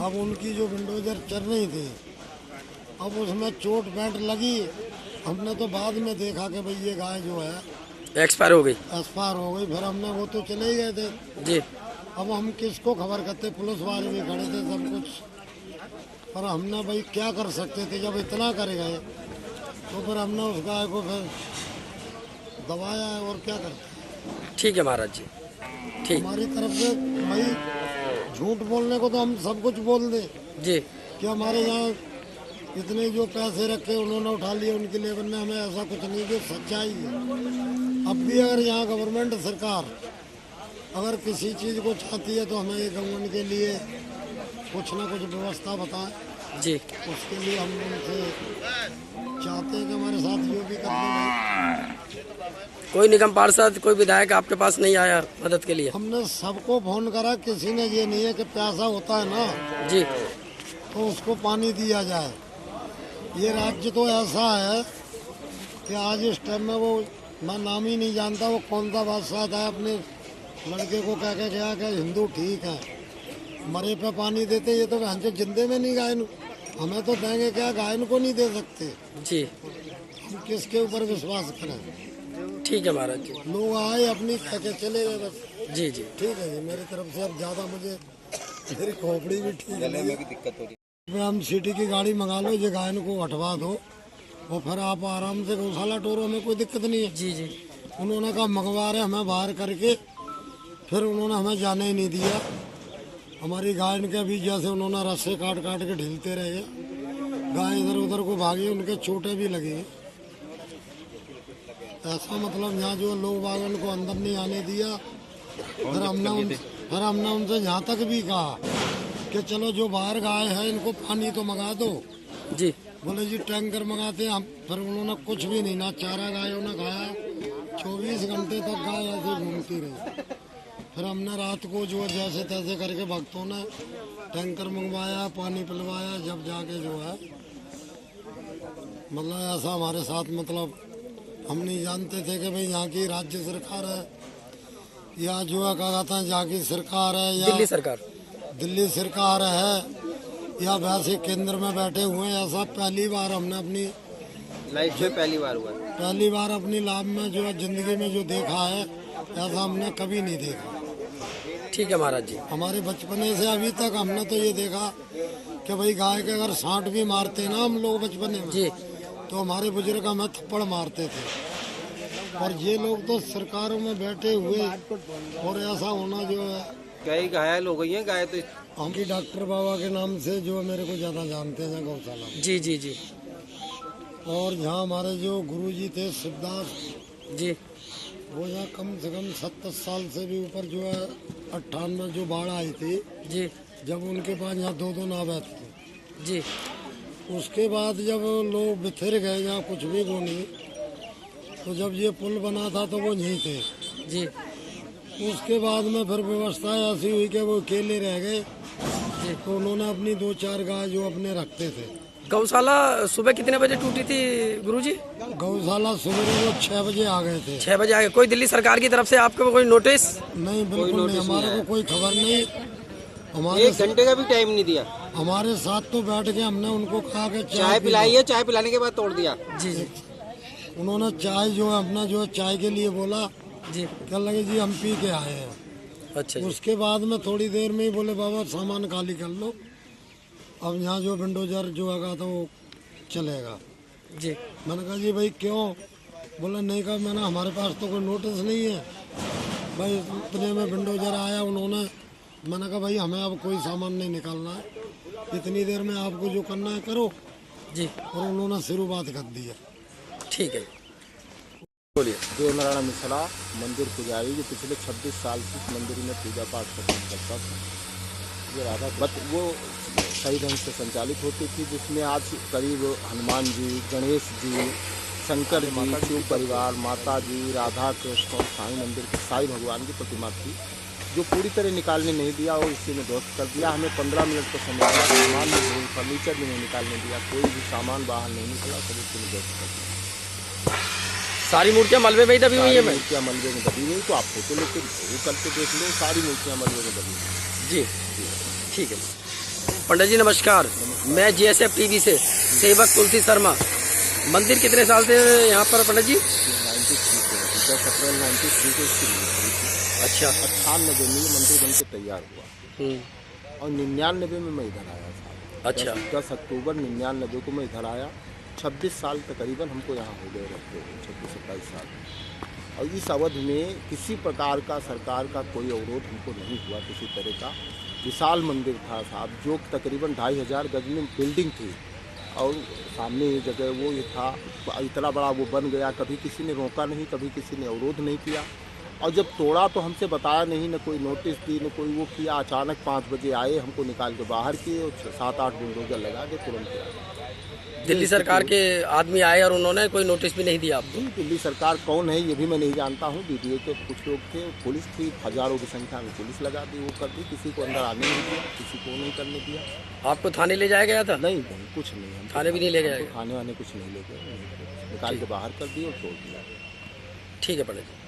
अब उनकी जो विंडोजर चल रही थी, अब उसमें चोट पैंट लगी। हमने तो बाद में देखा कि भाई ये गाय जो है एक्सपायर हो गई। एक्सपायर हो गई। फिर हमने वो तो चले ही गए थे जी। अब हम किसको खबर करते, पुलिस वाले भी खड़े थे सब कुछ, पर हमने भाई क्या कर सकते थे। जब इतना कर गए तो फिर हमने उस गाय को फिर दबाया है और क्या करते। ठीक है महाराज जी, ठीक। हमारी तरफ से भाई झूठ बोलने को तो हम सब कुछ बोल दे जी कि हमारे यहाँ इतने जो पैसे रखे उन्होंने उठा लिए, उनके लेवल में हमें ऐसा कुछ नहीं, जो सच्चाई है। अब भी अगर यहाँ गवर्नमेंट सरकार अगर किसी चीज़ को चाहती है तो हमें ये गवर्नमेंट के लिए कुछ ना कुछ व्यवस्था बताएं जी। उसके लिए हम उनसे चाहते हैं कि हमारे साथ जो भी करते हैं। कोई निगम पार्षद, कोई विधायक आपके पास नहीं आया मदद के लिए? हमने सबको फोन करा, किसी ने ये नहीं है कि प्यासा होता है ना जी तो उसको पानी दिया जाए। ये राज्य तो ऐसा है कि आज इस टाइम में वो, मैं नाम ही नहीं जानता वो कौन सा बादशाह था, अपने लड़के को कह के गया कि हिंदू ठीक है, मरे पे पानी देते। ये तो हमसे जिंदे में नहीं गायन, हमें तो देंगे क्या, गायन को नहीं दे सकते जी। हम किसके ऊपर विश्वास करें। ठीक है महाराज जी। लोग आए अपनी कह के चले गए बस। जी जी ठीक है जी, मेरी तरफ से अब ज़्यादा मुझे, मेरी खोपड़ी भी ठीक है, दिक्कत हो रही हम सिटी की गाड़ी मंगा लो, ये गायन को हटवा दो और फिर आप आराम से गौशाला टोरो में, कोई दिक्कत नहीं है। जी जी। उन्होंने कहा मंगवा रहे हमें बाहर करके, फिर उन्होंने हमें जाने ही नहीं दिया। हमारी गायन के भी जैसे उन्होंने रस्से काट काट के ढीलते रहे, गाय इधर उधर को भागी, उनके चोटें भी लगी। ऐसा मतलब यहाँ जो लोग बागन को अंदर नहीं आने दिया। फिर हमने उनसे यहाँ तक भी कहा कि चलो जो बाहर गाय है इनको पानी तो मंगा दो। जी। बोले जी टैंकर मंगाते हैं हम। फिर उन्होंने कुछ भी नहीं, ना चारा गायों ने खाया, 24 घंटे तक गाय ऐसे घूमती रही। फिर हमने रात को जो जैसे तैसे करके भक्तों ने टैंकर मंगवाया, पानी पिलवाया, जब जाके जो है मतलब ऐसा हमारे साथ, मतलब हम नहीं जानते थे कि भाई यहाँ की राज्य सरकार है या जो है क्या कहते हैं यहाँ की सरकार है या दिल्ली सरकार है या वैसे केंद्र में बैठे हुए हैं। ऐसा पहली बार हमने अपनी लाइफ में पहली बार अपनी लाभ में जो है जिंदगी में जो देखा है, ऐसा हमने कभी नहीं देखा। ठीक है महाराज जी। हमारे बचपने से अभी तक हमने तो ये देखा कि भाई गाय के अगर सांट भी मारते ना हम लोग बचपने में जी, तो हमारे बुजुर्ग हमें थप्पड़ मारते थे। और ये लोग तो सरकारों में बैठे हुए, और ऐसा होना जो है, कई घायल हो गई है गाय तो। हम भी डॉक्टर बाबा के नाम से जो है मेरे को ज़्यादा जानते हैं गौशाला में। जी जी जी और यहाँ हमारे जो गुरुजी थे शिवदास जी, वो यहाँ कम से कम 70 साल से भी ऊपर जो है 98 जो बाढ़ आई थी जी जब उनके पास यहाँ 2-2 नावें थी जी। उसके बाद जब लोग बिखर गए, यहाँ कुछ भी वो नहीं, तो जब ये पुल बना था तो वो यहीं थे जी उसके बाद में फिर व्यवस्था ऐसी हुई कि वो अकेले रह गए जी। तो उन्होंने अपनी 2-4 गाय जो अपने रखते थे। गौशाला सुबह कितने बजे टूटी थी गुरुजी? गौशाला सुबह वो 6 बजे आ गए थे। 6 बजे आ गए। कोई दिल्ली सरकार की तरफ से आपको कोई नोटिस? नहीं, बिल्कुल नहीं, हमारे को कोई खबर नहीं। हमारे 1 घंटे का भी टाइम नहीं दिया। हमारे साथ तो बैठ के हमने उनको कहा कि चाय पिलाई है, चाय पिलाने के बाद तोड़ दिया। जी जी। उन्होंने चाय जो है अपना जो चाय के लिए बोला जी। क्या लगे जी हम पी के आए हैं। अच्छा जी। उसके बाद में थोड़ी देर में ही बोले बाबा सामान खाली कर लो, अब यहाँ जो विंडोजर जो आएगा तो वो चलेगा। जी। मैंने कहा जी भाई क्यों? बोला नहीं, कहा मैंने हमारे पास तो कोई नोटिस नहीं है भाई, इतने में विंडोजर आया उन्होंने। मैंने कहा भाई हमें अब कोई सामान नहीं निकालना है, इतनी देर में आपको जो करना है करो जी। और उन्होंने शुरुआत कर दी है। ठीक है, बोलिए। देवनारायण मिश्रा मंदिर पुजारी, जो पिछले 26 साल से इस मंदिर में पूजा पाठ करता था। ये राधा बट वो सही ढंग से संचालित होती थी, जिसमें आज करीब हनुमान जी, गणेश जी, शंकर जी, शिव परिवार, माता जी, राधा कृष्ण और साईं मंदिर के साईं भगवान की प्रतिमा थी, जो पूरी तरह निकालने नहीं दिया और इसी में ध्वस्त कर दिया। हमें 15 मिनट का समय लगा, सामान में फर्नीचर भी नहीं निकालने दिया, कोई भी सामान बाहर नहीं निकला, सब इसी में ध्वस्त कर दिया। सारी मूर्तियाँ मलबे में ही दबी हुई है। मूर्तियाँ मलबे में दबी हुई, तो आप फोटो लेके वो करके देख लो, सारी मूर्तियाँ मलबे में दबी हुई। जी, ठीक है। पंडित जी नमस्कार, मैं जीएसएफ टीवी से सेवक तुलसी शर्मा। मंदिर कितने साल से यहाँ पर पंडित जी? 93 से 10 अप्रैल 93 को इसकी रिलीज हुई थी। अच्छा। 98 में ये मंदिर बनके तैयार हुआ और 99 में मैं इधर आया था। अच्छा। 10 अक्टूबर 99 को मैं इधर आया। 26 साल तकरीबन हमको यहाँ हो गए रहते हुए, 26-27 साल। और इस अवधि में किसी प्रकार का सरकार का कोई अवरोध हमको नहीं हुआ किसी तरह का। विशाल मंदिर था साहब, जो तकरीबन 2500 गज में बिल्डिंग थी और सामने ये जगह वो ये था, इतना बड़ा वो बन गया। कभी किसी ने रोका नहीं, कभी किसी ने अवरोध नहीं किया। और जब तोड़ा तो हमसे बताया नहीं, न कोई नोटिस दी, न कोई वो किया। अचानक 5 बजे आए, हमको निकाल के बाहर किए और 7-8 बुलडोजर लगा के तुरंत आए। दिल्ली सरकार के आदमी आए और उन्होंने कोई नोटिस भी नहीं दिया आपको? दिल्ली सरकार कौन है ये भी मैं नहीं जानता हूँ। बीडीओ के कुछ लोग थे, पुलिस थी, हजारों की संख्या में पुलिस लगा दी, वो कर दी। किसी को अंदर आने नहीं दिया, किसी को नहीं करने दिया। आपको थाने ले जाया गया था? नहीं, कुछ नहीं। हम थाने भी नहीं ले गए? थाने वाने कुछ नहीं ले गए, निकाल के बाहर कर दिए और छोड़ दिया। ठीक है पंडित जी।